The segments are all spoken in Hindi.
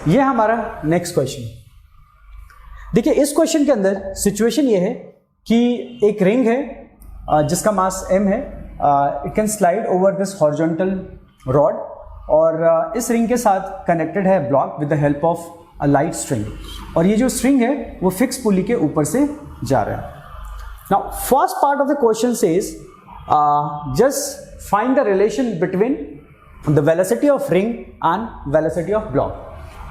ये हमारा नेक्स्ट क्वेश्चन। देखिए इस क्वेश्चन के अंदर सिचुएशन ये है कि एक रिंग है जिसका मास m है, it can slide over this horizontal rod, और इस रिंग के साथ कनेक्टेड है block with the help of a light string, और ये जो स्ट्रिंग है वो फिक्स पुली के ऊपर से जा रहा है। Now first part of the question says just find the relation between the velocity of ring and velocity of block.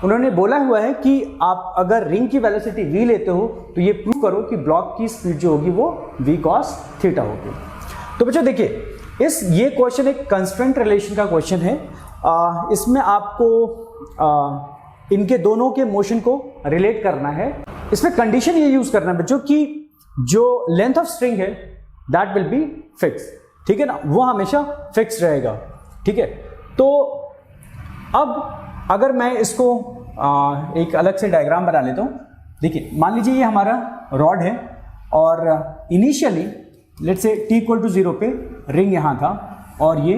उन्होंने बोला हुआ है कि आप अगर रिंग की वेलोसिटी v लेते हो तो ये प्रूव करो कि ब्लॉक की स्पीड जो होगी वो v cos थीटा होगी। तो बच्चों देखिए ये क्वेश्चन एक कंस्ट्रेंट रिलेशन का क्वेश्चन है। इसमें आपको इनके दोनों के मोशन को रिलेट करना है। इसमें कंडीशन ये यूज करना है बच्चों कि जो लेंथ ऑफ स्ट्रिंग है दैट विल बी फिक्स, ठीक है ना, वो हमेशा फिक्स रहेगा, ठीक है। तो अब अगर मैं इसको एक अलग से डायग्राम बना लेता हूँ। देखिए मान लीजिए ये हमारा रॉड है और initially let's say t equal to 0 पे रिंग यहाँ था और ये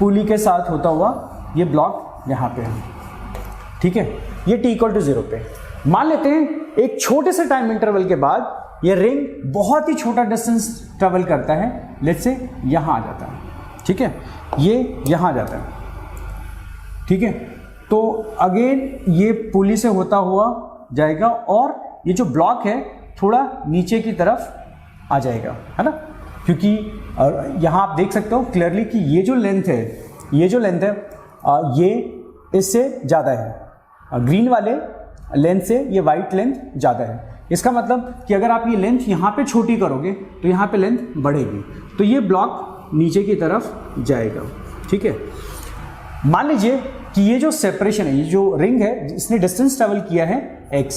पुली के साथ होता हुआ ये ब्लॉक यहाँ पे है, ठीक है। ये t इक्वल टू 0 पे मान लेते हैं एक छोटे से टाइम इंटरवल के बाद ये रिंग बहुत ही छोटा डिस्टेंस ट्रेवल करता है, लेट्स से यहाँ आ जाता है, ठीक है, ये यहाँ जाता है, ठीक है। तो अगेन ये पुली से होता हुआ जाएगा और ये जो ब्लॉक है थोड़ा नीचे की तरफ आ जाएगा, है ना, क्योंकि यहाँ आप देख सकते हो क्लियरली कि ये जो लेंथ है ये इससे ज़्यादा है, ग्रीन वाले लेंथ से ये वाइट लेंथ ज़्यादा है। इसका मतलब कि अगर आप ये लेंथ यहाँ पे छोटी करोगे तो यहाँ पे लेंथ बढ़ेगी, तो ये ब्लॉक नीचे की तरफ जाएगा, ठीक है। मान लीजिए कि ये जो सेपरेशन है, ये जो रिंग है इसने डिस्टेंस ट्रेवल किया है x,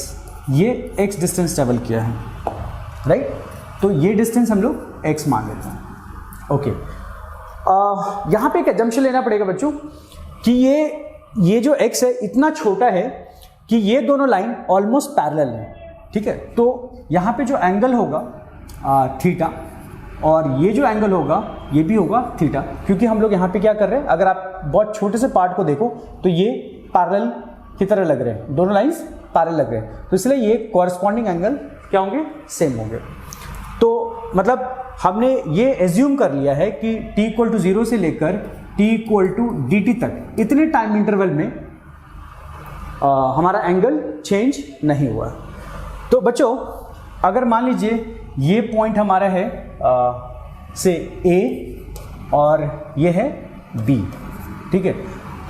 ये x डिस्टेंस ट्रेवल किया है, राइट। तो ये डिस्टेंस हम लोग x मान लेते हैं, ओके। यहाँ पे एक एजम्पशन लेना पड़ेगा बच्चों कि ये जो x है इतना छोटा है कि ये दोनों लाइन ऑलमोस्ट पैरेलल है, ठीक है। तो यहाँ पे जो एंगल होगा थीटा और ये जो एंगल होगा ये भी होगा थीटा, क्योंकि हम लोग यहाँ पे क्या कर रहे हैं, अगर आप बहुत छोटे से पार्ट को देखो तो ये पैरेलल की तरह लग रहे हैं, दोनों लाइंस पैरेलल लग रहे हैं, तो इसलिए ये कॉरस्पॉन्डिंग एंगल क्या होंगे, सेम होंगे। तो मतलब हमने ये एज्यूम कर लिया है कि t इक्वल टू 0 से लेकर t इक्वल टू dt तक इतने टाइम इंटरवल में हमारा एंगल चेंज नहीं हुआ। तो बच्चों अगर मान लीजिए ये पॉइंट हमारा है से A और ये है B, ठीक है।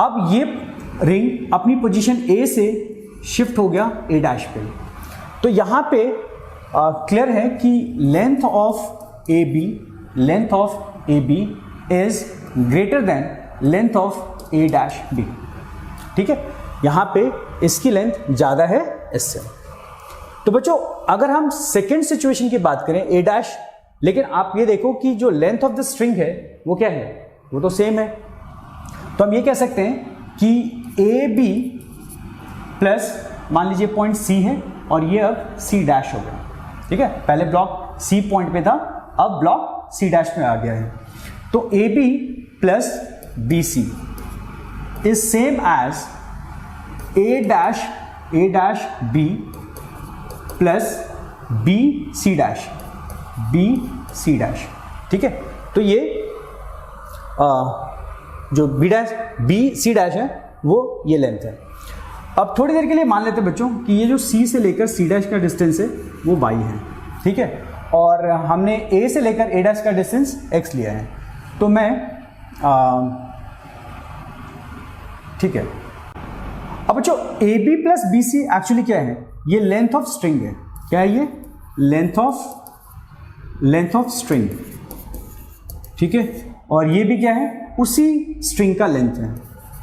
अब ये रिंग अपनी पोजीशन A से शिफ्ट हो गया A डैश पे, तो यहाँ पे क्लियर है कि length of AB is greater than length of A dash B, ठीक है। यहाँ पे इसकी लेंथ ज़्यादा है इससे। तो बच्चों अगर हम सेकेंड सिचुएशन की बात करें A डैश, लेकिन आप ये देखो कि जो लेंथ ऑफ द स्ट्रिंग है वो क्या है, वो तो सेम है, तो हम ये कह सकते हैं कि AB प्लस मान लीजिए पॉइंट C है और ये अब C डैश हो गया, ठीक है। पहले ब्लॉक C पॉइंट पे था, अब ब्लॉक C डैश में आ गया है, तो AB plus BC is same as A dash B plus BC dash, ठीक है। तो ये जो BC डैश है वो ये लेंथ है। अब थोड़ी देर के लिए मान लेते हैं बच्चों कि ये जो C से लेकर C डैश का डिस्टेंस है वो y है, ठीक है, और हमने A से लेकर A डैश का डिस्टेंस x लिया है। तो मैं ठीक है, अब बच्चों AB प्लस BC एक्चुअली क्या है, ये लेंथ ऑफ स्ट्रिंग है। क्या है ये, लेंथ ऑफ स्ट्रिंग, ठीक है, और ये भी क्या है, उसी स्ट्रिंग का लेंथ है,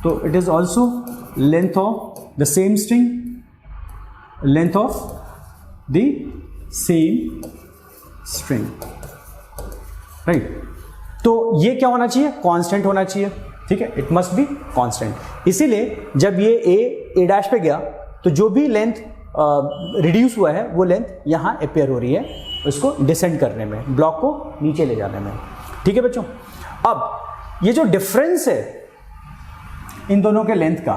तो it is also length of the same string, length of the same string, right. तो ये क्या होना चाहिए, कांस्टेंट होना चाहिए, ठीक है, इट मस्ट बी कांस्टेंट। इसीलिए जब ये A डैश पे गया तो जो भी लेंथ रिड्यूस हुआ है वो लेंथ यहाँ अपेयर हो रही है उसको डिसेंड करने में, ब्लॉक को नीचे ले जाने में, ठीक है बच्चों। अब ये जो डिफरेंस है इन दोनों के लेंथ का,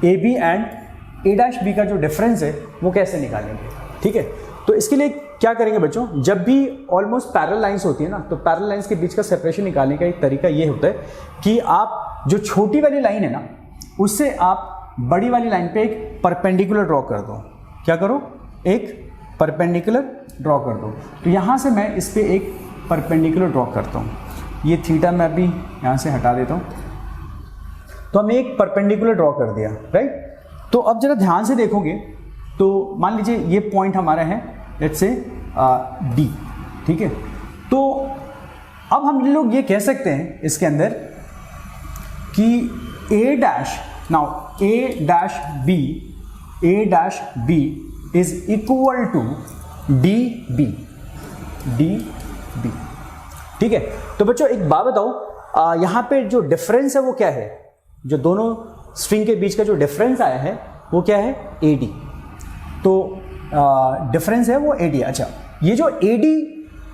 A B and A dash B का जो डिफरेंस है वो कैसे निकालेंगे, ठीक है। तो इसके लिए क्या करेंगे बच्चों, जब भी ऑलमोस्ट पैरेलल लाइंस होती है ना, तो पैरेलल लाइंस के बीच का सेपरेशन निकालने का एक तरीका ये होता है कि आप जो छोटी वाली लाइन है ना, उससे आप बड़ी वाली लाइन पे एक परपेंडिकुलर ड्रॉ कर दो। क्या करो, एक परपेंडिकुलर ड्रॉ कर दो। तो यहाँ से मैं इस पे एक परपेंडिकुलर ड्रॉ करता हूँ, ये थीटा मैं अभी यहाँ से हटा देता हूँ। तो हमने एक परपेंडिकुलर ड्रॉ कर दिया, राइट। तो अब जरा ध्यान से देखोगे तो मान लीजिए ये पॉइंट हमारा है लेट्स से डी, ठीक है। तो अब हम लोग ये कह सकते हैं इसके अंदर कि A dash, now A dash B is equal to D B, ठीक है। तो बच्चों एक बात बताओ, यहाँ पे जो डिफरेंस है वो क्या है, जो दोनों स्ट्रिंग के बीच का जो डिफरेंस आया है वो क्या है, ए डी। तो डिफरेंस है वो ए डी। अच्छा, ये जो ए डी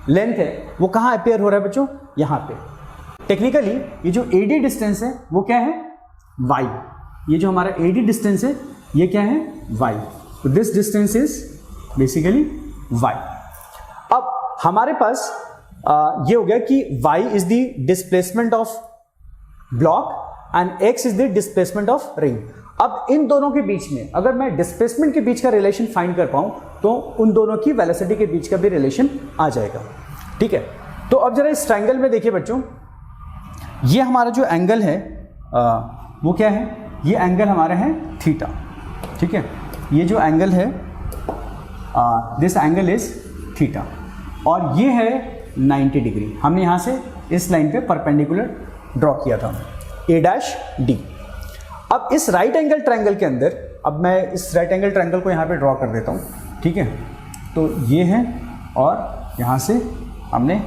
लेंथ है वो कहाँ अपेयर हो रहा है बच्चों, यहाँ पे। टेक्निकली ये जो ए डी डिस्टेंस है वो क्या है, वाई। ये जो हमारा ए डी डिस्टेंस है ये क्या है, वाई। तो this distance is basically Y. अब हमारे पास ये हो गया कि y is the displacement of block and x is the displacement of ring. अब इन दोनों के बीच में अगर मैं डिस्प्लेसमेंट के बीच का रिलेशन फाइंड कर पाऊं तो उन दोनों की वेलोसिटी के बीच का भी रिलेशन आ जाएगा, ठीक है। तो अब जरा इस ट्रायंगल में देखिए बच्चों, ये हमारा जो एंगल है वो क्या है, ये एंगल हमारा है थीटा, ठीक है। ये जो एंगल है दिस एंगल इज थीटा और ये है 90 डिग्री। हमने यहाँ से इस लाइन पे परपेंडिकुलर ड्रॉ किया था, ए डैश डी। अब इस राइट एंगल ट्रायंगल के अंदर, अब मैं इस राइट एंगल ट्रायंगल को यहाँ पे ड्रॉ कर देता हूँ, ठीक है। तो ये है और यहाँ से हमने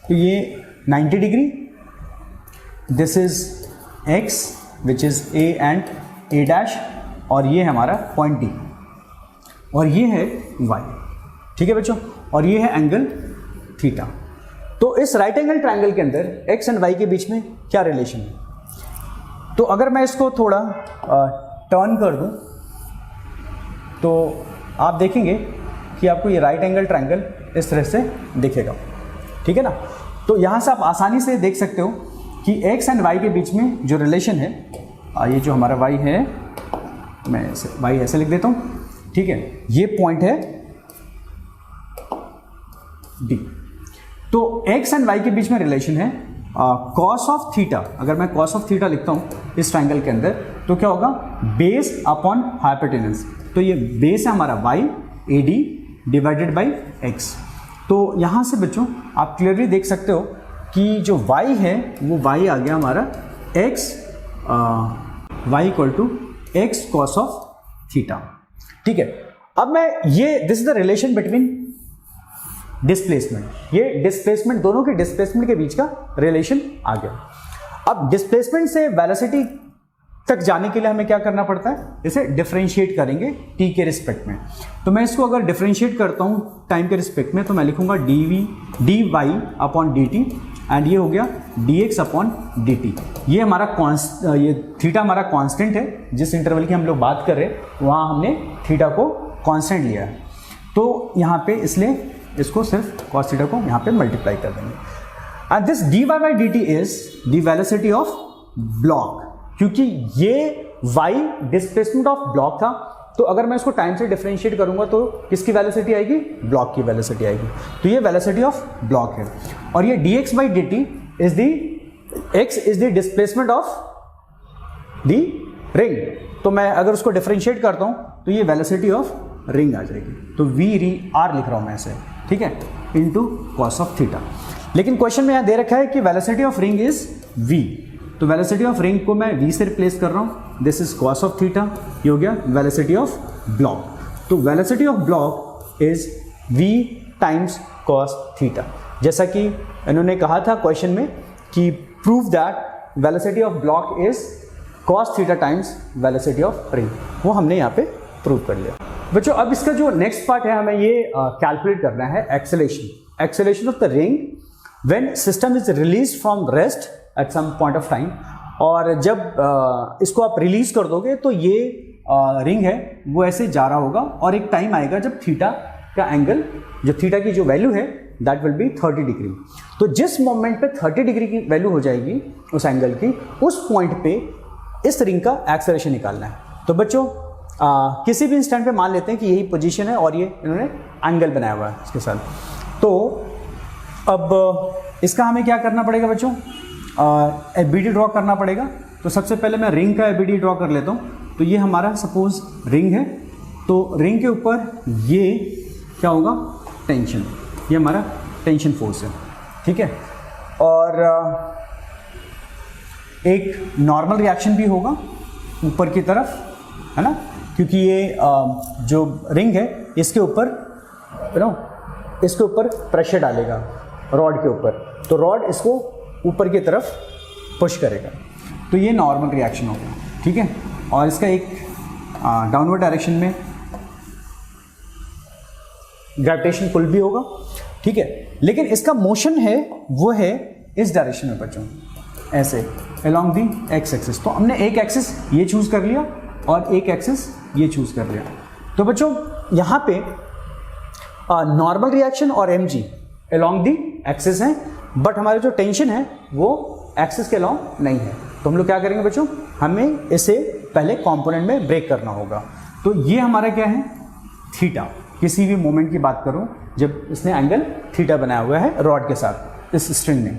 तो ये 90 degree, this is x which is a and a dash और ये हमारा पॉइंट D और ये है y, ठीक है बच्चों। और ये है एंगल थीटा। तो इस राइट एंगल ट्रायंगल के अंदर x एंड y के बीच में क्या रिलेशन है, तो अगर मैं इसको थोड़ा टर्न कर दूं तो आप देखेंगे कि आपको ये राइट एंगल ट्रायंगल इस तरह से दिखेगा, ठीक है ना। तो यहाँ से आप आसानी से देख सकते हो कि x एंड y के बीच में जो रिलेशन है, ये जो हमारा y है, मैं y ऐसे लिख देता हूँ, ठीक है। ये पॉइंट है D। तो x एंड y के बीच में रिलेशन है cos ऑफ थीटा। अगर मैं cos ऑफ थीटा लिखता हूँ इस ट्रायंगल के अंदर तो क्या होगा, बेस अपॉन हाइपोटेनस। तो ये बेस है हमारा y AD divided by x। तो यहाँ से बच्चों आप क्लियरली देख सकते हो कि जो y है वो y आ गया हमारा x y equal to x cos of theta, ठीक है। अब मैं ये this is the relation between displacement, ये डिस्प्लेसमेंट, दोनों के डिस्प्लेसमेंट के बीच का रिलेशन आ गया। अब डिस्प्लेसमेंट से वेलोसिटी तक जाने के लिए हमें क्या करना पड़ता है, इसे डिफरेंशिएट करेंगे t के रिस्पेक्ट में। तो मैं इसको अगर डिफरेंशिएट करता हूँ टाइम के रिस्पेक्ट में तो मैं लिखूंगा dy अपॉन dt एंड ये हो गया dx अपॉन dt। ये हमारा ये थीटा हमारा कांस्टेंट है, जिस इंटरवल की हम लोग बात कर रहे हैं वहाँ हमने थीटा को कांस्टेंट लिया है। तो यहाँ पे इसलिए इसको सिर्फ cos थीटा को यहाँ पे मल्टीप्लाई कर देंगे and this dy by dt is the velocity of block, क्योंकि ये y डिस्प्लेसमेंट ऑफ ब्लॉक था। तो अगर मैं इसको टाइम से डिफरेंशिएट करूंगा तो किसकी वेलोसिटी आएगी, ब्लॉक की वेलोसिटी आएगी। तो ये वेलोसिटी ऑफ ब्लॉक है और ये dx by dt is the x is the displacement of the ring. तो मैं अगर उसको डिफरेंशिएट करता हूँ तो ये वेलोसिटी ऑफ रिंग आ जाएगी। तो v r लिख रहा हूँ मैं ऐसे, ठीक है, इनटू cos ऑफ थीटा। लेकिन क्वेश्चन में यहाँ दे रखा है कि velocity of ring is v, तो वेलोसिटी ऑफ रिंग को मैं v से रिप्लेस कर रहा हूँ। This is cos of theta, ये हो गया वेलोसिटी ऑफ ब्लॉक। तो velocity of block is v times cos theta. जैसा कि इन्होंने कहा था क्वेश्चन में कि prove that velocity of block is cos theta times velocity of ring, वो हमने यहाँ पे प्रूव कर लिया। बच्चों अब इसका जो नेक्स्ट पार्ट है हमें ये कैलकुलेट करना है acceleration of the ring when system is release from rest at some point of time, और जब इसको आप रिलीज कर दोगे तो ये रिंग है वो ऐसे जा रहा होगा, और एक टाइम आएगा जब थीटा का एंगल, जो थीटा की जो वैल्यू है दैट विल बी 30 डिग्री। तो जिस मोमेंट पे 30 डिग्री की वैल्यू हो जाएगी उस एंगल की, उस पॉइंट पे इस रिंग का एक्सेलरेशन निकालना है। तो बच्चों किसी भी इंस्टेंट पे मान लेते हैं कि यही पोजीशन है और ये इन्होंने एंगल बनाया हुआ है इसके साथ। तो अब इसका हमें क्या करना पड़ेगा बच्चों, एबीडी ड्रॉ करना पड़ेगा। तो सबसे पहले मैं रिंग का एबीडी ड्रॉ कर लेता हूँ। तो ये हमारा सपोज रिंग है, तो रिंग के ऊपर ये क्या होगा, टेंशन, ये हमारा टेंशन फोर्स है, ठीक है। और एक नॉर्मल रिएक्शन भी होगा ऊपर की तरफ, है ना, क्योंकि ये जो रिंग है इसके ऊपर इसके ऊपर प्रेशर डालेगा रॉड के ऊपर, तो रॉड इसको ऊपर की तरफ पुश करेगा, तो ये नॉर्मल रिएक्शन होगा, ठीक है। और इसका एक डाउनवर्ड डायरेक्शन में ग्रेविटेशन पुल भी होगा, ठीक है। लेकिन इसका मोशन है वो है इस डायरेक्शन में बच्चों, ऐसे अलोंग दी एक्स एक्सिस। तो हमने एक एक्सिस ये चूज कर लिया और एक एक्सिस ये चूज कर लिया। तो बच्चों यहाँ पे नॉर्मल रिएक्शन और mg अलोंग दी एक्सिस है, बट हमारी जो टेंशन है वो एक्सिस के अलोंग नहीं है। तो हम लोग क्या करेंगे बच्चों, हमें इसे पहले कंपोनेंट में ब्रेक करना होगा। तो ये हमारा क्या है, थीटा। किसी भी मोमेंट की बात करूं जब इसने एंगल थीटा बनाया हुआ है रॉड के साथ इस स्ट्रिंग ने,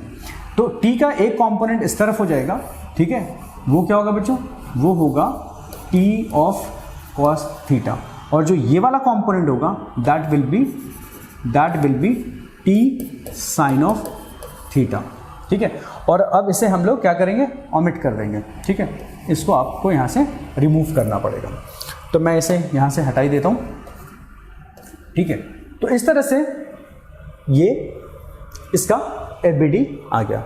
तो टी का एक कंपोनेंट इस तरफ हो जाएगा, ठीक है। वो क्या होगा बच्चों, वो होगा टी ऑफ कॉस थीटा, और जो ये वाला कंपोनेंट होगा that will be T sine of theta, ठीक है। और अब इसे हम लोग क्या करेंगे, ऑमिट कर देंगे, ठीक है। इसको आपको यहाँ से रिमूव करना पड़ेगा। तो मैं इसे यहाँ से हटाई देता हूँ, ठीक है। तो इस तरह से ये इसका एबीडी आ गया।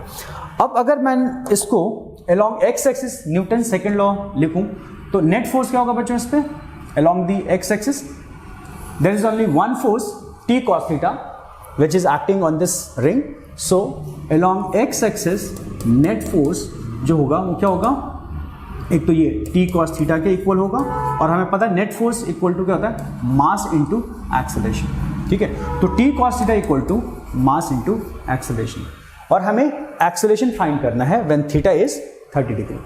अब अगर मैं इसको along X axis Newton second law लिखूं, तो नेट फोर्स क्या होगा बच्चों इस पे, along the X axis there is only one force T cos theta which is acting on this ring. So along X axis net force जो होगा वो क्या होगा, एक तो ये टी कॉस थीटा के इक्वल होगा, और हमें पता है नेट फोर्स इक्वल टू क्या होता है, मास इनटू एक्सेलरेशन, ठीक है। तो T cos theta equal to mass into acceleration, और हमें एक्सेलरेशन फाइंड करना है when theta is 30 degree.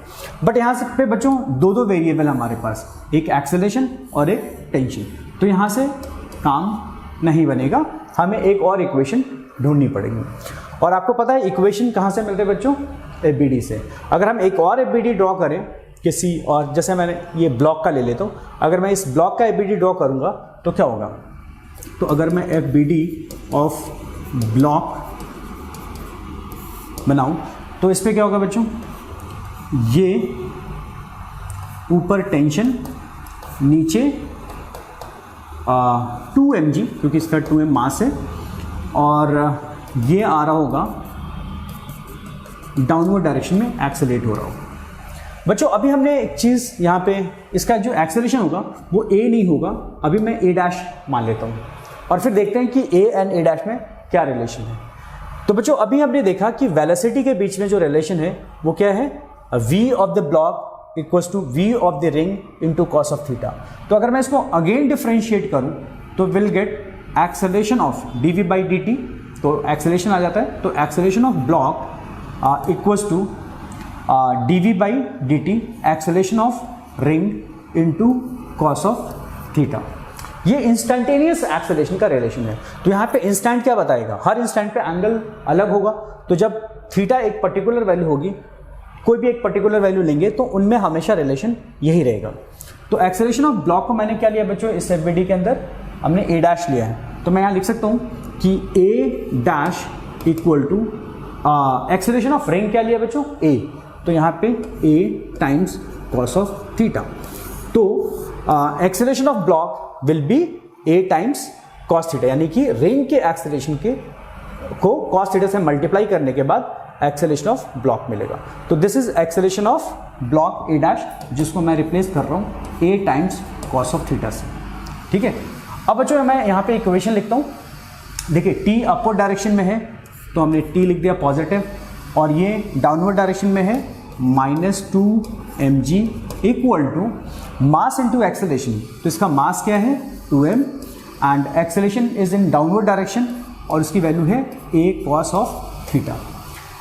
But यहाँ से पे बच्चों दो वेरिएबल हमारे पास, एक एक्सेलरेशन और एक टेंशन। तो यहाँ से काम नहीं बनेगा, हमें एक और इक्वेशन ढूंढनी पड़ेगी। और आपको पता है इक्वेशन कहाँ से मिलते हैं बच्चों, एबीडी से। अगर हम एक और एबीडी ड्रॉ करें किसी, और जैसे मैंने ये ब्लॉक का ले लेता हूँ, अगर मैं इस ब्लॉक का एबीडी ड्रॉ करूँगा तो क्या होगा, तो अगर मैं एबीडी ऑफ ब्लॉक बनाऊं तो इस पे क्या होगा बच्चों, ये ऊपर टेंशन, नीचे 2 mg क्योंकि इसका 2 m मास है, और ये आ रहा होगा डाउनवर्ड डायरेक्शन में एक्सेलरेट हो रहा होगा। बच्चों अभी हमने एक चीज़ यहाँ पे, इसका जो एक्सेलरेशन होगा वो a नहीं होगा, अभी मैं a डैश मान लेता हूँ, और फिर देखते हैं कि a एंड a डैश में क्या रिलेशन है। तो बच्चों अभी हमने देखा कि वेलोसिटी के बीच में जो रिलेशन है वो क्या है, v of the block equals to v of the ring into cos of theta. तो अगर मैं इसको अगेन डिफरेंशिएट करूं तो will get acceleration of dv by dt, तो एक्सेलरेशन आ जाता है, तो acceleration of block equals to dv by dt acceleration of ring into cos of theta. ये इंस्टेंटेनियस एक्सेलरेशन का रिलेशन है। तो यहाँ पे इंस्टेंट क्या बताएगा, हर इंस्टेंट पे एंगल अलग होगा, तो जब थीटा एक पर्टिकुलर वैल्यू होगी, कोई भी एक पर्टिकुलर वैल्यू लेंगे तो उनमें हमेशा रिलेशन यही रहेगा। तो एक्सेलरेशन ऑफ ब्लॉक को मैंने क्या लिया बच्चों, इस एफबीडी के अंदर हमने a डैश लिया है, तो मैं यहाँ लिख सकता हूँ कि a dash equal to acceleration of ring क्या लिया बच्चों, a, तो यहाँ पे a times cos of theta. तो acceleration of block will be a times cos theta, यानी कि रिंग के एक्सेलरेशन को कॉस थीटा से मल्टीप्लाई करने के बाद एक्सेलरेशन ऑफ ब्लॉक मिलेगा। तो this is acceleration of block a dash, जिसको मैं रिप्लेस कर रहा हूँ a times cos of theta से, ठीक है। अब बच्चों मैं यहाँ पे इक्वेशन लिखता हूँ। देखिए t अपवर्ड डायरेक्शन में है तो हमने t लिख दिया पॉजिटिव, और ये डाउनवर्ड डायरेक्शन में है -2 mg equal to mass into acceleration. तो इसका मास क्या है 2m and acceleration is in downward direction और इसकी वैल्यू है a cos ऑफ थीटा।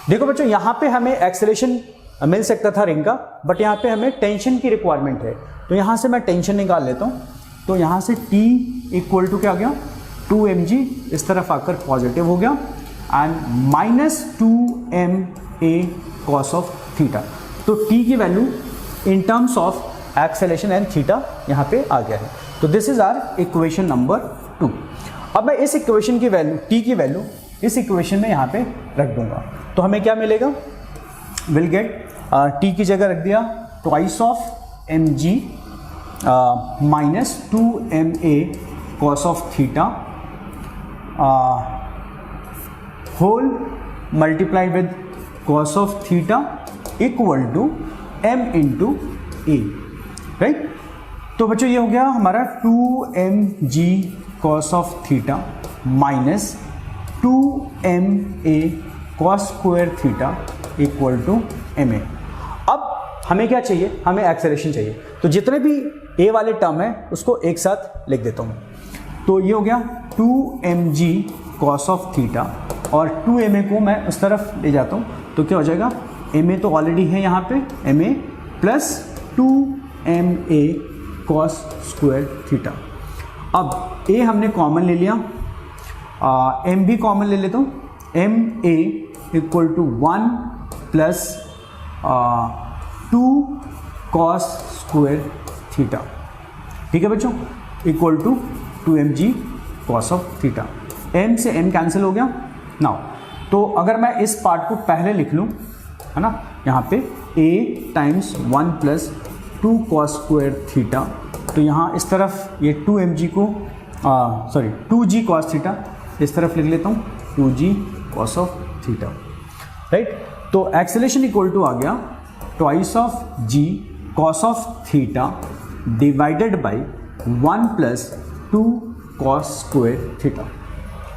देखो बच्चों यहाँ पे हमें एक्सेलरेशन मिल सकता था रिंग का, बट यहाँ पे हमें टेंशन की रिक्वायरमेंट है, तो यहाँ से मैं टेंशन निकाल लेता हूँ। तो यहाँ से T इक्वल टू क्या आ गया 2 mg, इस तरफ आकर पॉजिटिव हो गया and -2ma cos of theta. तो T की value in terms of acceleration and theta यहाँ पे आ गया है। तो this is our equation number 2। अब मैं इस इक्वेशन की वैल्यू T की वैल्यू इस इक्वेशन में यहाँ पे रख दूंगा, तो हमें क्या मिलेगा, विल गेट T की जगह रख दिया twice of mg -2ma cos of theta whole multiply with cos of theta equal to m into a, right. तो बच्चों ये हो गया हमारा 2mg cos ऑफ थीटा minus 2ma cos square theta equal to ma। अब हमें क्या चाहिए, हमें एक्सेलरेशन चाहिए, तो जितने भी a वाले टर्म है उसको एक साथ लिख देता हूँ। तो ये हो गया 2mg cos ऑफ थीटा और 2ma को मैं उस तरफ ले जाता हूँ, तो क्या हो जाएगा ma तो ऑलरेडी है यहाँ पे ma plus 2ma cos square theta. अब a हमने कॉमन ले लिया, m भी कॉमन ले लेता हूँ, ma equal to 1 plus 2 cos square theta, ठीक है बच्चों, equal to 2mg cos of theta. m से m कैंसिल हो गया नाउ। तो अगर मैं इस पार्ट को पहले लिख लूँ, है ना, यहाँ पे a times 1 plus 2 cos square theta, तो यहाँ इस तरफ ये 2mg को 2g cos थीटा इस तरफ लिख लेता हूँ 2g cos of theta, right. तो एक्सेलरेशन इक्वल टू आ गया twice of g cos of theta divided by 1 plus 2 cos square theta,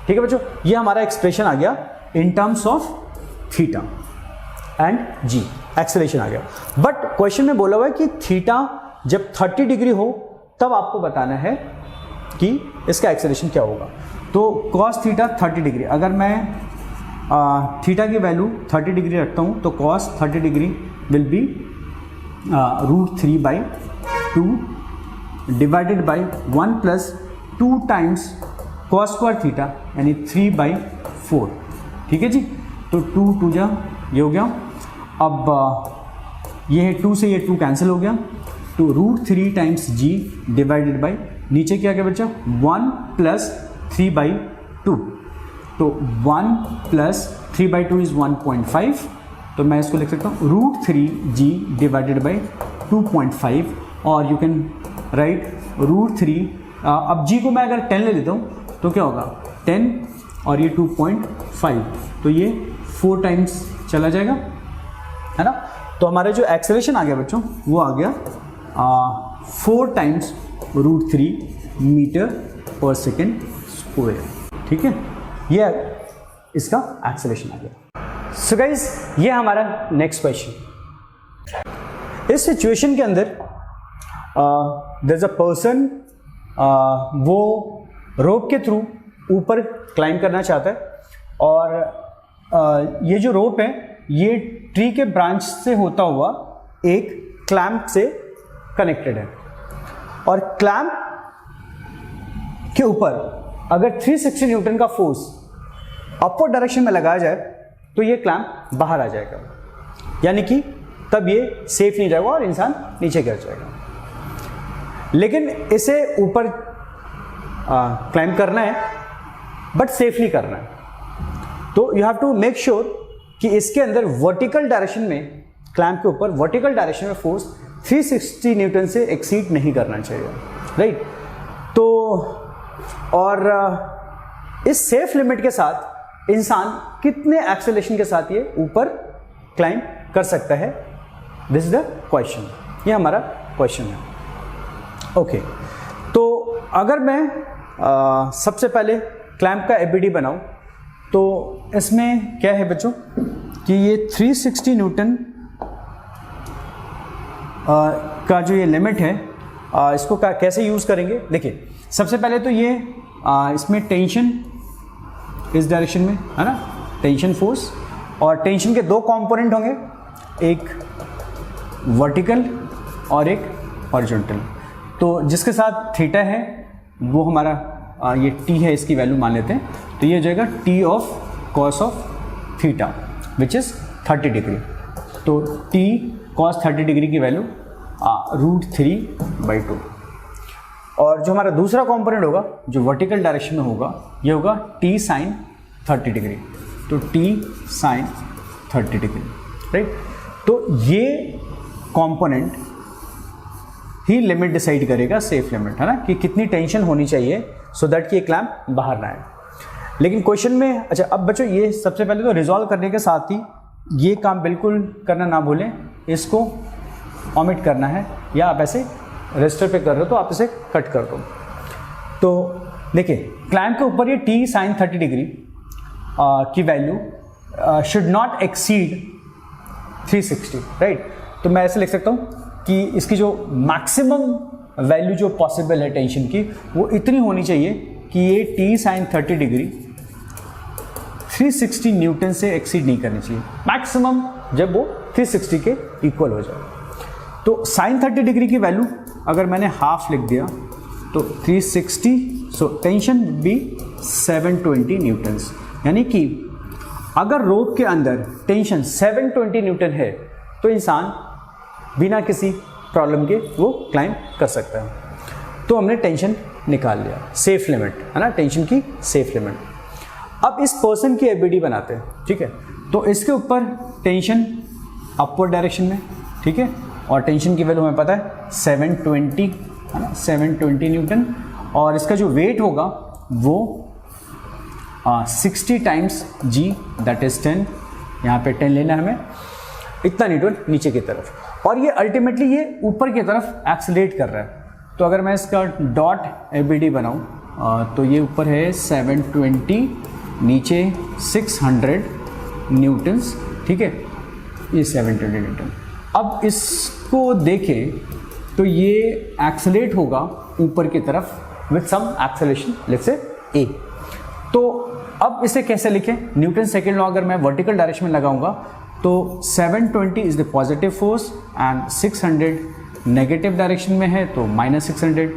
ठीक है बच्चों। ये हमारा एक्सप्रेशन आ गया in terms of theta and g, acceleration आ गया। बट क्वेश्चन में बोला हुआ है कि थीटा जब 30 डिग्री हो तब आपको बताना है कि इसका एक्सेलरेशन क्या होगा। तो cos थीटा 30 डिग्री, अगर मैं थीटा की वैल्यू 30 डिग्री रखता हूँ तो cos 30 degree will be √3/2 divided by 1 plus 2 times cos square theta यानी 3/4, ठीक है जी। तो 2 जा ये हो गया। अब ये है 2 से ये 2 कैंसिल हो गया, तो √3 टाइम्स g डिवाइडेड बाई नीचे क्या गया बच्चा 1 प्लस 3/2, तो 1 प्लस 3/2 इज 1.5, तो मैं इसको लिख सकता हूँ √3g डिवाइडेड बाई 2.5 और यू कैन राइट √3। अब g को मैं अगर 10 ले लेता हूँ तो क्या होगा 10 और ये 2.5, तो ये 4 टाइम्स चला जाएगा, है ना। तो हमारा जो एक्सेलरेशन आ गया बच्चों वो आ गया 4 times √3 metre per second square, ठीक है। ये इसका एक्सेलरेशन आ गया। सो गाइस ये हमारा नेक्स्ट क्वेश्चन। इस सिचुएशन के अंदर देयर इज अ पर्सन, वो रोप के थ्रू ऊपर क्लाइंब करना चाहता है और ये जो रोप है ये ट्री के ब्रांच से होता हुआ एक क्लैंप से कनेक्टेड है और क्लैंप के ऊपर अगर 360 न्यूटन का फोर्स अपवर्ड डायरेक्शन में लगाया जाए तो ये क्लैंप बाहर आ जाएगा, यानी कि तब ये सेफ नहीं रहेगा और इंसान नीचे गिर जाएगा। लेकिन इसे ऊपर क्लाइंब करना है बट सेफली करना है, तो you have to make sure कि इसके अंदर वर्टिकल डायरेक्शन में, क्लैंप के ऊपर वर्टिकल डायरेक्शन में फोर्स 360 न्यूटन से एक्सीड नहीं करना चाहिए, राइट। तो और इस सेफ लिमिट के साथ इंसान कितने एक्सेलरेशन के साथ ये ऊपर क्लाइंब कर सकता है, दिस इज द क्वेश्चन, ये हमारा क्वेश्चन है। ओके, तो अगर मैं सबसे पहले क्लैंप का एबीडी बनाऊं तो इसमें क्या है बच्चों कि ये 360 न्यूटन का जो ये लिमिट है इसको कैसे यूज़ करेंगे। देखिए सबसे पहले तो ये इसमें टेंशन इस डायरेक्शन में है ना, टेंशन फोर्स, और टेंशन के दो कंपोनेंट होंगे, एक वर्टिकल और एक हॉरिजॉन्टल। तो जिसके साथ थीटा है वो हमारा ये टी है, इसकी वैल्यू मान लेते हैं, तो ये हो जाएगा T of cos of theta which is 30 degree. तो टी कॉस 30 डिग्री की वैल्यू √3/2। और जो हमारा दूसरा कंपोनेंट होगा जो वर्टिकल डायरेक्शन में होगा, ये होगा टी साइन 30 डिग्री। तो टी साइन 30 डिग्री, राइट। तो ये कंपोनेंट ही लिमिट डिसाइड करेगा, सेफ लिमिट है ना, कि कितनी टेंशन होनी चाहिए सो दैट कि ये क्लैंप बाहर ना आए। लेकिन क्वेश्चन में अच्छा, अब बच्चों ये सबसे पहले तो रिजॉल्व करने के साथ ही ये काम बिल्कुल करना ना भूलें, इसको ओमिट करना है, या आप ऐसे रजिस्टर पे कर रहे हो तो आप इसे कट कर दो। तो देखिए क्लैंप के ऊपर ये टी साइन 30 डिग्री की value should not exceed 360, right. तो मैं ऐसे लिख सकता हूँ कि इसकी जो मैक्सिमम वैल्यू जो पॉसिबल है टेंशन की, वो इतनी होनी चाहिए कि ये टी साइन 30 डिग्री 360 न्यूटन से एक्सीड नहीं करनी चाहिए, मैक्सिमम जब वो 360 के इक्वल हो जाए। तो साइन 30 डिग्री की वैल्यू अगर मैंने हाफ लिख दिया तो 360, सो टेंशन बी 720 न्यूटन्स। यानी कि अगर रोप के अंदर टेंशन 720 न्यूटन है तो इंसान बिना किसी प्रॉब्लम के वो क्लाइंब कर सकता है। तो हमने टेंशन निकाल लिया, सेफ लिमिट है ना, टेंशन की सेफ लिमिट। अब इस पर्सन की एबीडी बनाते हैं, ठीक है। तो इसके ऊपर टेंशन अपवर्ड डायरेक्शन में, ठीक है, और टेंशन की वैल्यू हमें पता है 720 है ना, 720 न्यूटन, और इसका जो वेट होगा वो 60 टाइम्स जी, दैट इज 10, यहाँ पे 10 लेना है हमें, इतना न्यूटन नीचे की तरफ, और ये अल्टीमेटली ये ऊपर की तरफ एक्सेलरेट कर रहा है। तो अगर मैं इसका डॉट एबीडी बनाऊँ तो ये ऊपर है 720, नीचे 600 न्यूटन्स, ठीक है, ये 720 न्यूटन। अब इसको देखें तो ये एक्सेलरेट होगा ऊपर की तरफ with some acceleration, let's say ए। तो अब इसे कैसे लिखें, न्यूटन सेकेंड लॉ अगर मैं वर्टिकल डायरेक्शन में लगाऊंगा तो 720 is the positive force and 600 negative direction में है, तो -600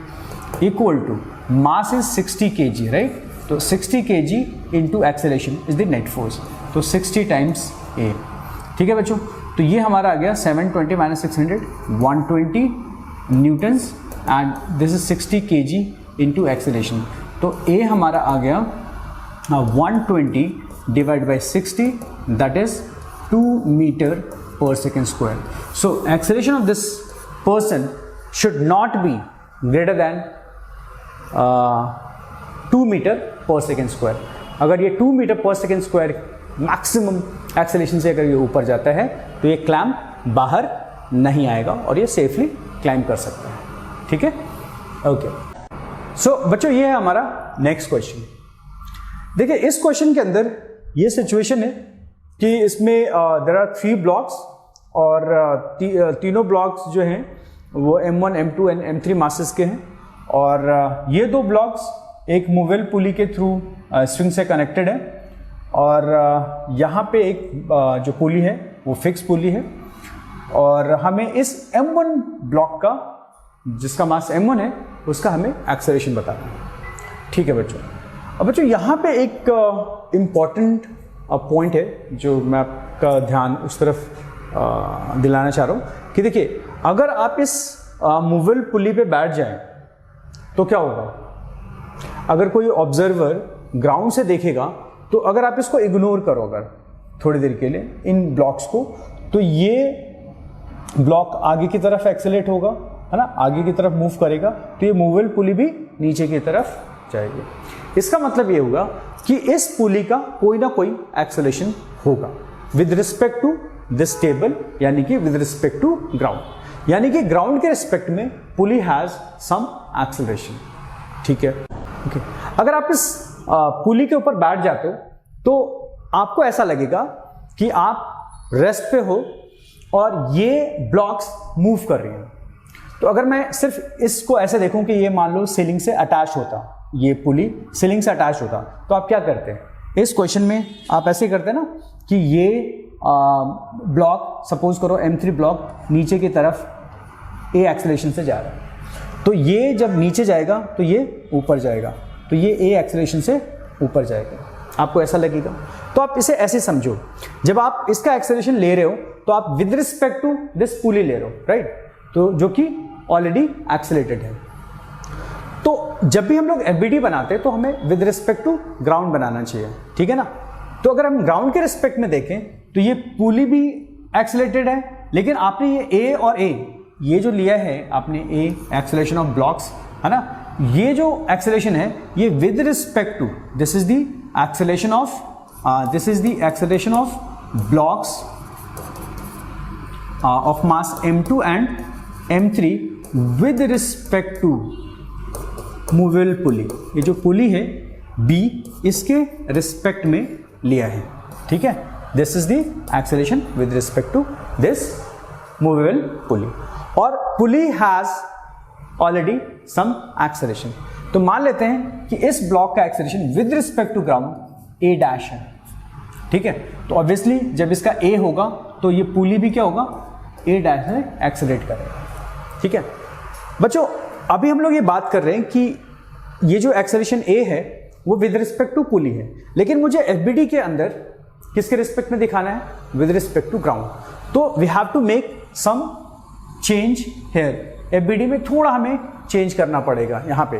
equal to mass is 60 kg, right. तो 60 kg into acceleration is the net force, तो 60 टाइम्स ए, ठीक है बच्चों। तो ये हमारा आ गया 720 - 600 120 newtons and this is 60 kg into acceleration. तो ए हमारा आ गया 120 divide by 60, that is 2 meter per second square. So acceleration of this person should not be greater than 2 meter per second square. अगर ये 2 meter per second square maximum acceleration से अगर ये ऊपर जाता है तो ये क्लैंप बाहर नहीं आएगा और ये सेफली क्लाइंब कर सकता है, ठीक है, ओके। सो बच्चों ये है हमारा नेक्स्ट क्वेश्चन। देखिए इस क्वेश्चन के अंदर ये सिचुएशन है कि इसमें देयर आर 3 ब्लॉक्स और तीनों ब्लॉक्स जो हैं वो M1, M2 and M3 masses के हैं, और ये 2 ब्लॉक्स एक मूवेबल पुली के थ्रू स्ट्रिंग से कनेक्टेड है, और यहाँ पे एक जो पुली है वो फिक्स पुली है, और हमें इस M1 ब्लॉक का जिसका मास M1 है उसका हमें एक्सेलरेशन बताना है, ठीक है बच्चों। अब बच्चों यहाँ पे एक इम्पॉर्टेंट पॉइंट है जो मैं आपका ध्यान उस तरफ दिलाना चाह रहा हूँ कि देखिए अगर आप इस मूवेबल पुली पे बैठ जाएं तो क्या होगा। अगर कोई ऑब्जर्वर ग्राउंड से देखेगा तो अगर आप इसको इग्नोर करो अगर थोड़ी देर के लिए इन ब्लॉक्स को, तो ये ब्लॉक आगे की तरफ एक्सेलरेट होगा, है ना, आगे की तरफ मूव करेगा, तो ये मूवेबल पुली भी नीचे की तरफ जाएगी। इसका मतलब ये होगा कि इस पुली का कोई ना कोई एक्सेलरेशन होगा with respect to this table, यानी कि विद रिस्पेक्ट टू ग्राउंड, यानी कि ग्राउंड के रिस्पेक्ट में पुली हैज सम एक्सेलरेशन, ठीक है, ओके। अगर आप इस पुली के ऊपर बैठ जाते हो तो आपको ऐसा लगेगा कि आप रेस्ट पे हो और ये ब्लॉक्स मूव कर रही हैं। तो अगर मैं सिर्फ इसको ऐसे देखूं कि ये मान लो सीलिंग से अटैच होता, ये पुली सीलिंग से अटैच होता, तो आप क्या करते हैं इस क्वेश्चन में? आप ऐसे करते हैं ना कि ये ब्लॉक सपोज करो M3 ब्लॉक नीचे की तरफ ए एक्सेलरेशन से जा रहा है, तो ये जब नीचे जाएगा तो ये ऊपर जाएगा, तो ये ए एक्सेलरेशन से ऊपर जाएगा। आपको ऐसा लगेगा। तो आप इसे ऐसे समझो, जब आप इसका एक्सेलरेशन ले रहे हो तो आप विद रिस्पेक्ट टू दिस पुली ले रहे हो, राइट? तो जो कि ऑलरेडी एक्सेलरेटेड है। तो जब भी हम लोग एफबीडी बनाते हैं तो हमें विद रिस्पेक्ट टू ग्राउंड बनाना चाहिए, ठीक है ना? तो अगर हम ग्राउंड के रिस्पेक्ट में देखें तो ये पुली भी एक्सेलरेटेड है, लेकिन आपने ये ए और ए ये जो लिया है आपने ए एक्सेलरेशन ऑफ ब्लॉक्स, है ना? ये जो एक्सेलरेशन है ये with respect to this is the acceleration of blocks of mass M2 and M3 with respect to movable pulley. ये जो पुली है B इसके रिस्पेक्ट में लिया है, ठीक है? This is the acceleration with respect to this movable pulley, और pulley has already some acceleration. तो मान लेते हैं कि इस ब्लॉक का acceleration with respect to ground A dash है, ठीक है? तो ऑब्वियसली जब इसका A होगा तो ये पुली भी क्या होगा, A डैश में एक्सेलरेट करेगा, ठीक है? बच्चों अभी हम लोग ये बात कर रहे हैं कि ये जो एक्सेलरेशन A है वो विद रिस्पेक्ट टू पुली है, लेकिन मुझे एफबीडी के अंदर किसके रिस्पेक्ट में दिखाना है, विद रिस्पेक्ट टू ग्राउंड। तो we have to make some change here. FBD में थोड़ा हमें चेंज करना पड़ेगा यहाँ पे,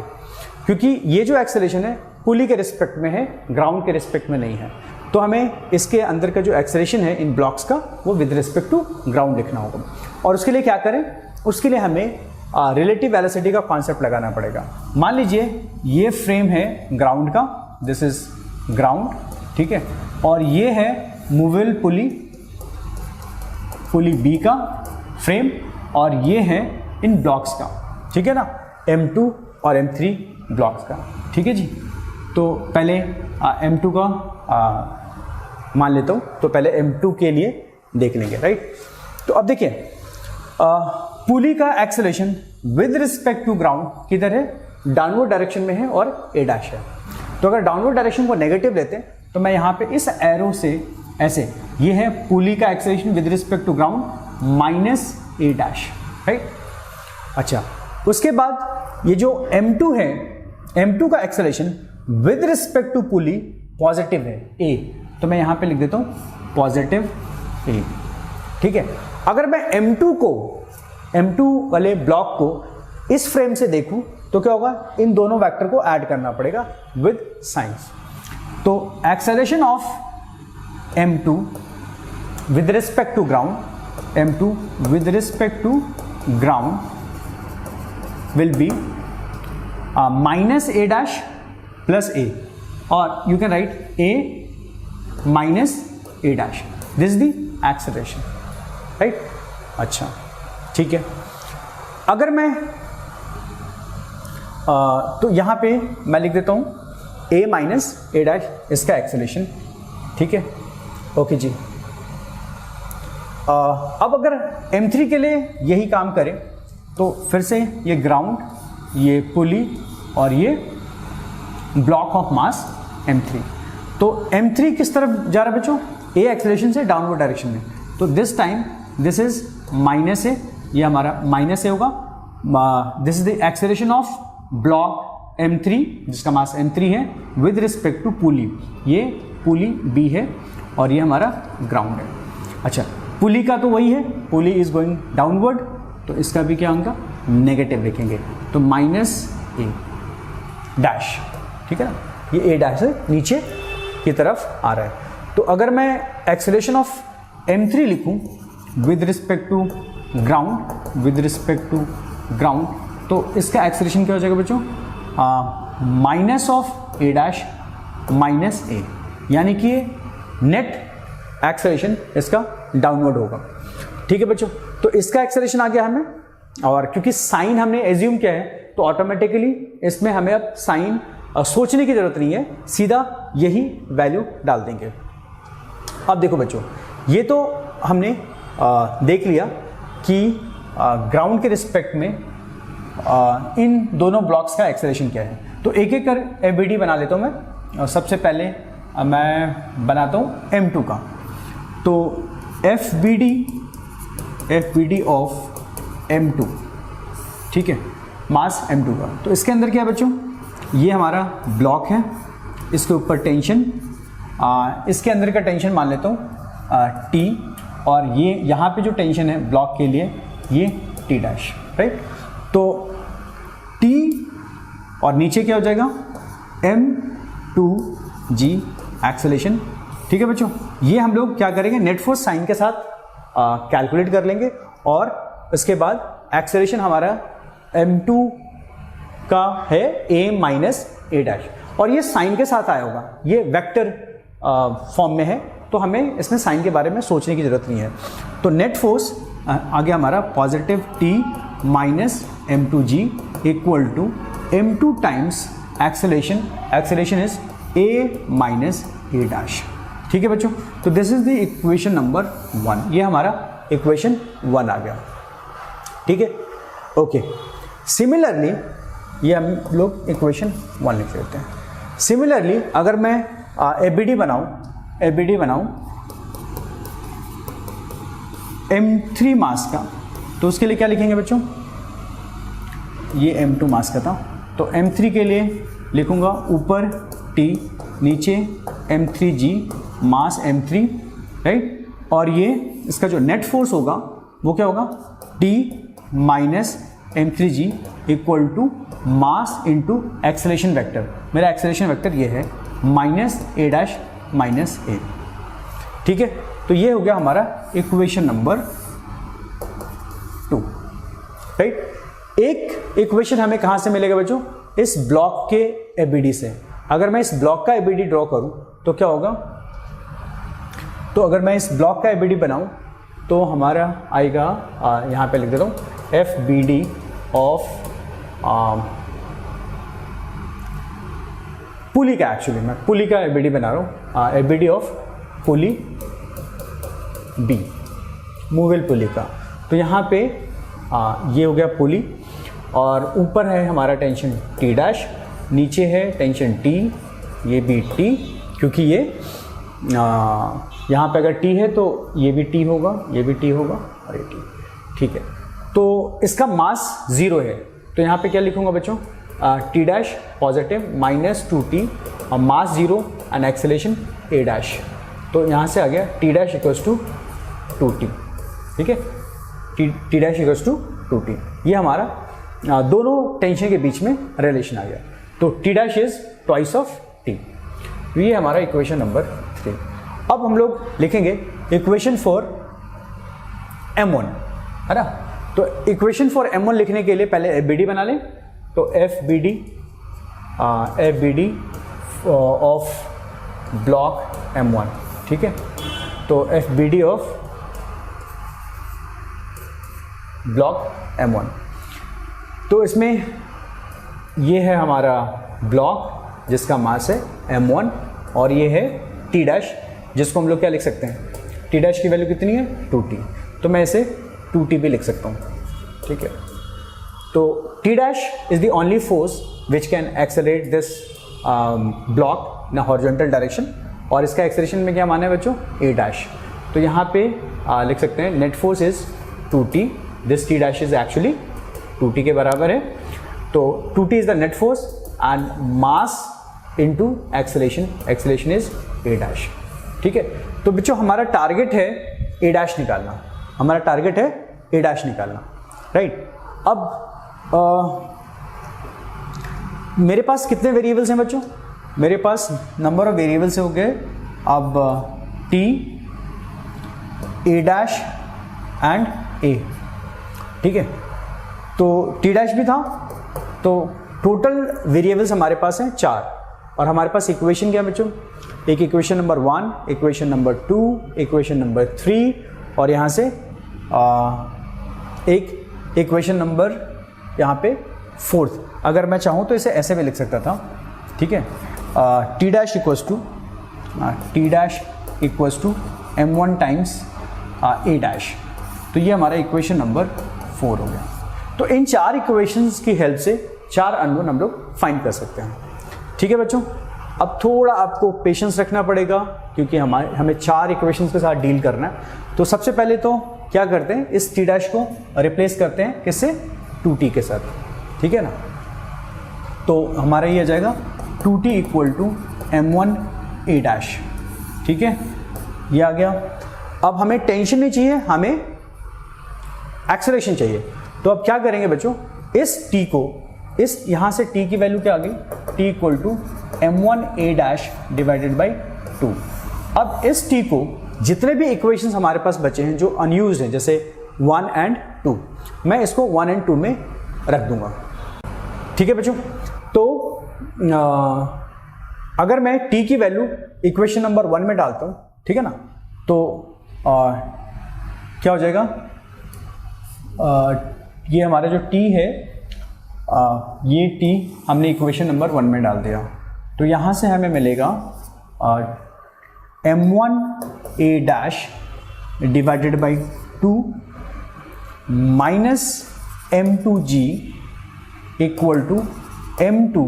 क्योंकि ये जो एक्सेलरेशन है पुली के रिस्पेक्ट में है, ग्राउंड के रिस्पेक्ट में नहीं है। तो हमें इसके अंदर का जो एक्सेलरेशन है इन ब्लॉक्स का वो विद रिस्पेक्ट टू ग्राउंड लिखना होगा। और उसके लिए क्या करें, उसके लिए हमें रिलेटिव वेलोसिटी का कॉन्सेप्ट लगाना पड़ेगा। मान लीजिए ये फ्रेम है ग्राउंड का, दिस इज ग्राउंड, ठीक है? और ये है मूवेबल पुली B का फ्रेम, और ये है इन ब्लॉक्स का, ठीक है ना? M2 और M3 ब्लॉक्स का, ठीक है जी? तो पहले M2 का मान लेता हूँ, तो पहले M2 के लिए देख लेंगे, राइट? तो अब देखिए पुली का acceleration with respect to ground किधर है, डाउनवर्ड डायरेक्शन में है और A डैश है। तो अगर डाउनवर्ड डायरेक्शन को नेगेटिव लेते हैं तो मैं यहाँ पे इस एरो से ऐसे, ये है पुली का acceleration with respect to ground minus A dash, right? अच्छा, उसके बाद ये जो M2 है, M2 का acceleration with respect to pulley positive है A, तो मैं यहाँ पे लिख देता हूँ पॉजिटिव A, ठीक है? अगर मैं M2 वाले ब्लॉक को इस फ्रेम से देखूं तो क्या होगा, इन दोनों वेक्टर को ऐड करना पड़ेगा विद साइंस। तो acceleration of M2 with respect to ground, M2 with respect to ground will be minus A dash plus A, और you can write A minus A dash, this the acceleration, right? अच्छा, ठीक है। अगर मैं तो यहाँ पे मैं लिख देता हूँ A माइनस A डैश इसका एक्सेलरेशन, ठीक है? ओके जी। अब अगर M3 के लिए यही काम करें तो फिर से ये ग्राउंड, ये पुली और ये ब्लॉक ऑफ मास M3। तो M3 किस तरफ जा रहा है बच्चों, A एक्सेलरेशन से डाउनवर्ड डायरेक्शन में। तो this time this is minus A, ये हमारा माइनस A होगा। This is the acceleration of block M3 जिसका मास M3 है विद रिस्पेक्ट टू पुली, ये पुली B है और ये हमारा ग्राउंड है। अच्छा, पुली का तो वही है, पुली इज गोइंग डाउनवर्ड, तो इसका भी क्या होगा, नेगेटिव लिखेंगे, तो माइनस A डैश, ठीक है ना? ये A डैश से नीचे की तरफ आ रहा है। तो अगर मैं एक्सेलरेशन ऑफ M3 लिखूं with respect to ground, with respect to ground, तो इसका एक्सेलरेशन क्या हो जाएगा बच्चों, minus of A dash minus A, यानी कि नेट एक्सेलरेशन इसका डाउनवर्ड होगा, ठीक है बच्चों? तो इसका एक्सेलरेशन आ गया हमें, और क्योंकि साइन हमने एज्यूम किया है तो ऑटोमेटिकली इसमें हमें अब साइन सोचने की जरूरत नहीं है, सीधा यही वैल्यू डाल देंगे। अब देखो बच्चों, ये तो हमने देख लिया कि ग्राउंड के रिस्पेक्ट में इन दोनों ब्लॉक्स का एक्सेलरेशन क्या है। तो एक एक कर FBD बना लेता हूँ मैं। सबसे पहले मैं बनाता हूँ M2 का। तो FBD ऑफ M2, ठीक है, मास M2 का। तो इसके अंदर क्या है बच्चों, ये हमारा ब्लॉक है, इसके ऊपर टेंशन, इसके अंदर का टेंशन मान लेता हूँ T, और ये यहाँ पे जो टेंशन है ब्लॉक के लिए ये T डैश, राइट। तो T और नीचे क्या हो जाएगा M2G एक्सेलरेशन, ठीक है बच्चों। ये हम लोग क्या करेंगे, नेट फोर्स साइन के साथ कैलकुलेट कर लेंगे, और इसके बाद एक्सेलरेशन हमारा M2 का है A माइनस A डैश, और ये साइन के साथ आया होगा, ये वेक्टर फॉर्म में है, तो हमें इसमें साइन के बारे में सोचने की ज़रूरत नहीं है। तो नेट फोर्स आगे हमारा positive T minus M2G equal to M2 times acceleration, acceleration is A minus A dash, ठीक है बच्चों। तो this is the equation number 1, ये हमारा इक्वेशन 1 आ गया, ठीक है, ओके। सिमिलरली ये हम लोग इक्वेशन 1 लिख लेते हैं। सिमिलरली अगर मैं FBD बनाऊं M3 मास का, तो उसके लिए क्या लिखेंगे बच्चों, ये M2 मास का था, तो M3 के लिए लिखूंगा ऊपर T, नीचे M3G, मास M3, राइट। और ये इसका जो नेट फोर्स होगा वो क्या होगा, T minus M3G equal to mass into acceleration vector. मेरा एक्सेलरेशन वेक्टर ये है minus A dash minus A, ठीक है। तो ये हो गया हमारा इक्वेशन नंबर 2, राइट। एक इक्वेशन हमें कहाँ से मिलेगा बच्चों, इस ब्लॉक के FBD से। अगर मैं इस ब्लॉक का FBD ड्रॉ करूँ तो क्या होगा, तो अगर मैं इस ब्लॉक का FBD बनाऊँ तो हमारा आएगा, यहाँ पे लिख देता हूँ FBD ऑफ पुली का, एक्चुअली मैं पुली का FBD बना रहा हूँ, FBD of pulley B, movable pulley का। तो यहाँ पे ये हो गया पुली, और ऊपर है हमारा टेंशन T डैश, नीचे है टेंशन T, ये भी T, क्योंकि ये यहाँ पे अगर T है तो ये भी T होगा, ये भी T होगा, और ये T, ठीक है। तो इसका मास 0 है, तो यहाँ पे क्या लिखूँगा बच्चों, T dash positive minus 2T, और मास 0 एंड एक्सेलरेशन A डैश। तो यहाँ से आ गया T dash equals to 2T, ठीक है, T dash equals to 2T। ये हमारा दोनों टेंशन के बीच में रिलेशन आ गया। तो T dash is twice of T। ये हमारा इक्वेशन नंबर 3। अब हम लोग लिखेंगे इक्वेशन फॉर M1, है ना। तो इक्वेशन फॉर M1 लिखने के लिए पहले FBD बना लें। तो FBD ऑफ ब्लॉक M1, ठीक है। तो FBD ऑफ ब्लॉक M1, तो इसमें ये है हमारा ब्लॉक जिसका मास है M1, और ये है T डैश जिसको हम लोग क्या लिख सकते हैं, T डैश की वैल्यू कितनी है 2T, तो मैं इसे 2T भी लिख सकता हूँ, ठीक है। तो T dash is the only force which can accelerate this block in horizontal direction, और इसका एक्सेलरेशन में क्या माना है बच्चों, A डैश। तो यहाँ पे लिख सकते हैं net force is 2T, this T dash is actually 2T के बराबर है। तो 2T is the net force and mass into acceleration, acceleration is A dash, ठीक है। तो बच्चों हमारा टारगेट है A डैश निकालना, हमारा टारगेट है A डैश निकालना, राइट। अब मेरे पास कितने वेरिएबल्स हैं बच्चों, मेरे पास नंबर ऑफ वेरिएबल्स हो गए अब T, A dash and A, ठीक है। तो T डैश भी था, तो टोटल वेरिएबल्स हमारे पास हैं 4, और हमारे पास इक्वेशन क्या है बच्चों, एक equation number 1, equation number 2, equation number 3, और यहाँ से एक इक्वेशन नंबर यहाँ पे 4th। अगर मैं चाहूँ तो इसे ऐसे भी लिख सकता था, ठीक है। T dash equals to M1 times A dash. तो ये हमारा इक्वेशन नंबर 4 हो गया। तो इन 4 इक्वेशंस की हेल्प से 4 अननोन हम लोग फाइंड कर सकते हैं। ठीक है बच्चों, अब थोड़ा आपको पेशेंस रखना पड़ेगा क्योंकि हमें 4 इक्वेशंस के साथ डील करना है। तो सबसे पहले तो क्या करते हैं, इस टी डैश को रिप्लेस करते हैं किससे, 2t के साथ, ठीक है ना। तो हमारा ये आ जाएगा 2t equal to m1 a dash, ठीक है, ये आ गया। अब हमें टेंशन नहीं चाहिए, हमें एक्सेलरेशन चाहिए। तो अब क्या करेंगे बच्चों, इस t को, इस यहाँ से t की वैल्यू क्या आ गई, t equal to m1 a dash divided by 2। अब इस t को जितने भी इक्वेशंस हमारे पास बचे हैं जो अनयूज्ड हैं, जैसे 1 and 2, मैं इसको 1 and 2 में रख दूंगा। ठीक है बच्चों, तो अगर मैं t की वैल्यू इक्वेशन नंबर 1 में डालता हूँ, ठीक है ना, तो क्या हो जाएगा, ये हमारा जो t है, ये t हमने इक्वेशन नंबर 1 में डाल दिया। तो यहाँ से हमें मिलेगा m1 a dash divided by 2 minus m2g equal to m2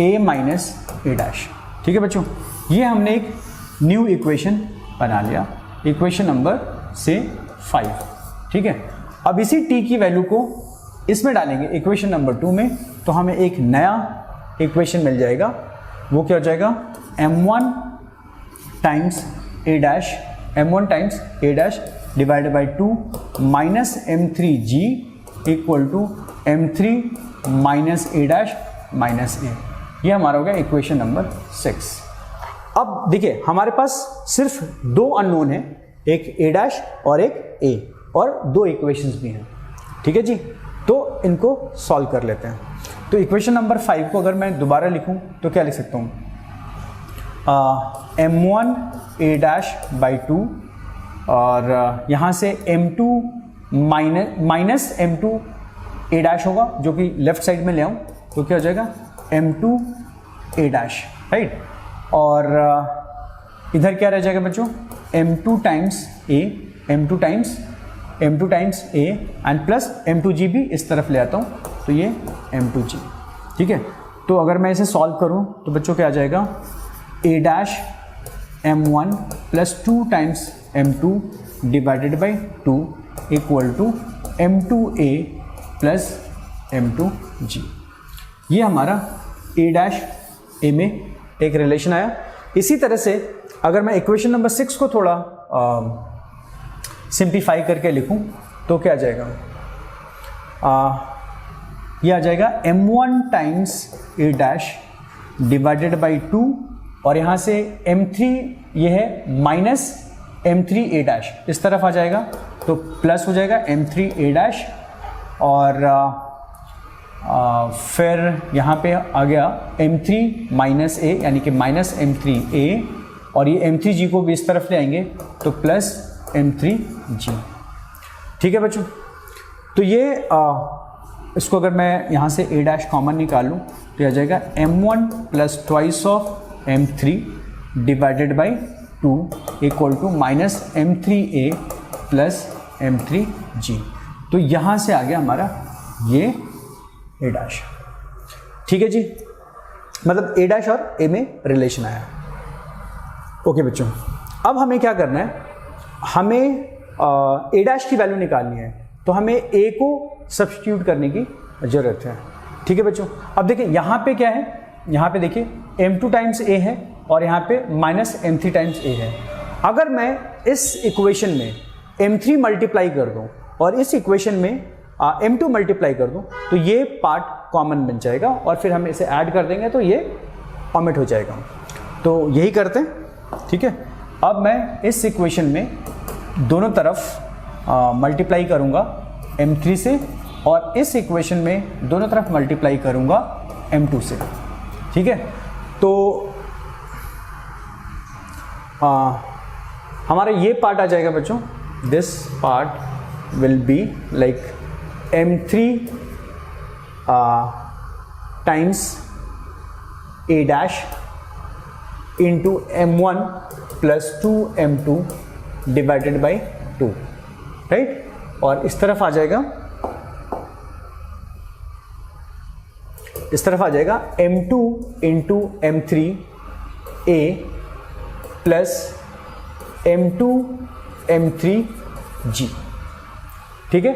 a minus a dash. ठीक है बच्चों, ये हमने एक न्यू इक्वेशन बना लिया, इक्वेशन नंबर से 5। ठीक है, अब इसी t की वैल्यू को इसमें डालेंगे इक्वेशन नंबर 2 में, तो हमें एक नया इक्वेशन मिल जाएगा। वो क्या हो जाएगा, m1 times a dash, m1 times a dash divided by 2 minus m3g equal to m3 minus a dash minus a। ये हमारा हो गया इक्वेशन नंबर 6। अब देखिए हमारे पास सिर्फ 2 अननोन है, एक a डैश और एक a, और 2 इक्वेशंस भी हैं। ठीक है जी, तो इनको सॉल्व कर लेते हैं। तो इक्वेशन नंबर 5 को अगर मैं दोबारा लिखूं तो क्या लिख सकता हूं, m1 a डैश बाई 2 और यहाँ से m2 minus m2 a dash होगा, जो कि लेफ्ट साइड में ले आऊँ तो क्या हो जाएगा m2 a डैश, राइट। और इधर क्या रह जाएगा बच्चों, m2 times a, m2 times a and plus m2g भी इस तरफ ले आता हूँ, तो ये m2g। ठीक है, तो अगर मैं इसे सॉल्व करूँ तो बच्चों क्या आ जाएगा, a dash m1 plus 2 times m2 divided by 2 equal to m2a plus m2g। ये हमारा a डैश a में एक रिलेशन आया। इसी तरह से अगर मैं इक्वेशन नंबर 6 को थोड़ा सिंप्लीफाई करके लिखूं तो क्या आ जाएगा, ये आ जाएगा m1 times a dash divided by 2 और यहाँ से m3 ये है माइनस m3 a डैश, इस तरफ आ जाएगा तो प्लस हो जाएगा m3 a डैश, और फिर यहाँ पे आ गया m3 माइनस a यानी कि माइनस m3a, और ये m3g को भी इस तरफ ले आएंगे तो प्लस m3g। ठीक है बच्चों, तो ये इसको अगर मैं यहाँ से a डैश कॉमन निकालूँ तो आ जाएगा m1 plus twice of m3 divided by 2 equal to minus m3a plus m3g। तो यहाँ से आ गया हमारा ये a डैश। ठीक है जी, मतलब a डैश और a में रिलेशन आया। ओके बच्चों, अब हमें क्या करना है, हमें a डैश की वैल्यू निकालनी है, तो हमें a को सब्स्टिट्यूट करने की ज़रूरत है। ठीक है बच्चों, अब देखिए यहाँ पे क्या है, यहाँ पे देखिए m2 टाइम्स a है और यहाँ पे माइनस m3 टाइम्स a है। अगर मैं इस इक्वेशन में m3 मल्टीप्लाई कर दूँ और इस इक्वेशन में m2 मल्टीप्लाई कर दूँ तो ये पार्ट कॉमन बन जाएगा और फिर हम इसे ऐड कर देंगे तो ये ओमिट हो जाएगा। तो यही करते हैं। ठीक है, अब मैं इस इक्वेशन में दोनों तरफ मल्टीप्लाई करूँगा m3 से और इस इक्वेशन में दोनों तरफ मल्टीप्लाई करूँगा m2 से। ठीक है, तो हमारा ये पार्ट आ जाएगा बच्चों, this part will be like m3 times a dash into m1 plus 2m2 divided by 2, right. और इस तरफ आ जाएगा, इस तरफ आ जाएगा m2 into m3a plus m2 m3g, ठीक है।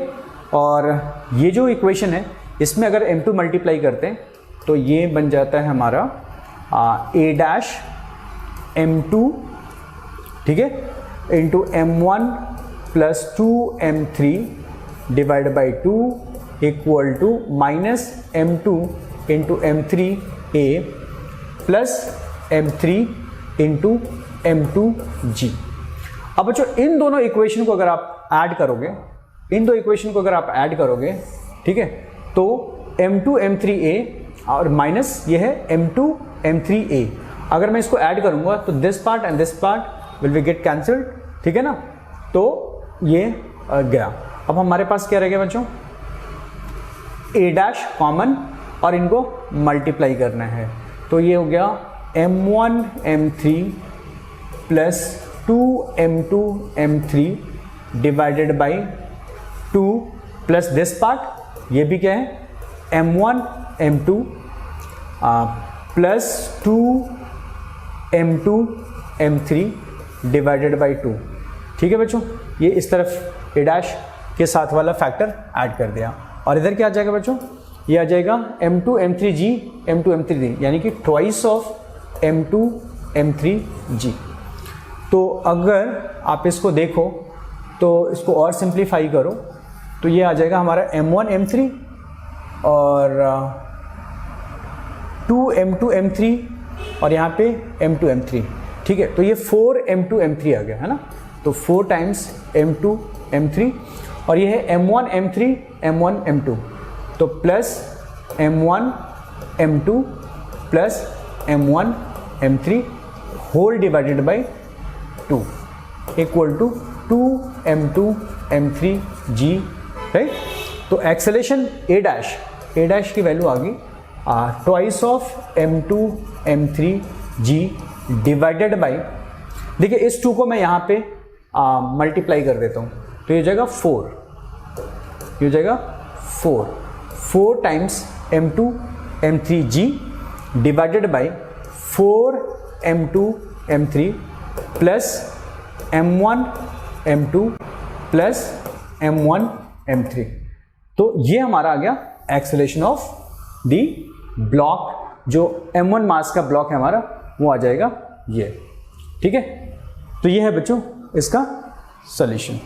और ये जो इक्वेशन है इसमें अगर m2 मल्टीप्लाई करते हैं तो ये बन जाता है हमारा a डैश m2, ठीक है, इंटू m1 प्लस 2m3 divide by 2 equal to minus m2 into m3a plus m3 into m2g। अब बच्चों इन दोनों इक्वेशन को अगर आप ऐड करोगे, इन दो इक्वेशन को अगर आप ऐड करोगे, ठीक है, तो m2 m3a और माइनस ये है m2 m3a, अगर मैं इसको ऐड करूंगा तो this part and this part will be get cancelled, ठीक है ना। तो ये गया। अब हमारे पास क्या रह गया बच्चों, a डैश कॉमन और इनको मल्टीप्लाई करना है, तो ये हो गया m1 m3 plus 2m2 m3 divided by 2 plus this part, ये भी क्या है m1 m2 plus 2m2 m3 divided by 2, ठीक है बच्चों। ये इस तरफ a डैश के साथ वाला फैक्टर ऐड कर दिया और इधर क्या आ जाएगा बच्चों, ये आ जाएगा m2 m3g m2 m3g, यानी कि ट्वाइस ऑफ m2 m3g। तो अगर आप इसको देखो तो इसको और सिंप्लीफाई करो तो ये आ जाएगा हमारा m1 m3 और 2m2 m3 और यहाँ पे m2 m3, ठीक है। तो ये 4m2 m3 आ गया है ना, तो 4 टाइम्स m2 m3 और ये है m1 m3 m1 m2, तो plus m1 m2 plus m1 m3 whole divided by 2 equal to 2m2 m3g, right. तो एक्सेलेरेशन a डैश की वैल्यू आ गई twice of m2 m3g divided by, देखिए इस 2 को मैं यहाँ पे मल्टीप्लाई कर देता हूँ तो ये हो जाएगा 4, ये हो जाएगा 4 times m2 m3g divided by 4m2 m3 plus m1 m2 plus m1 m3। तो ये हमारा आ गया एक्सेलेरेशन ऑफ दी ब्लॉक, जो m1 मास का ब्लॉक है हमारा वो आ जाएगा ये, ठीक है। तो ये है बच्चों इसका सॉल्यूशन।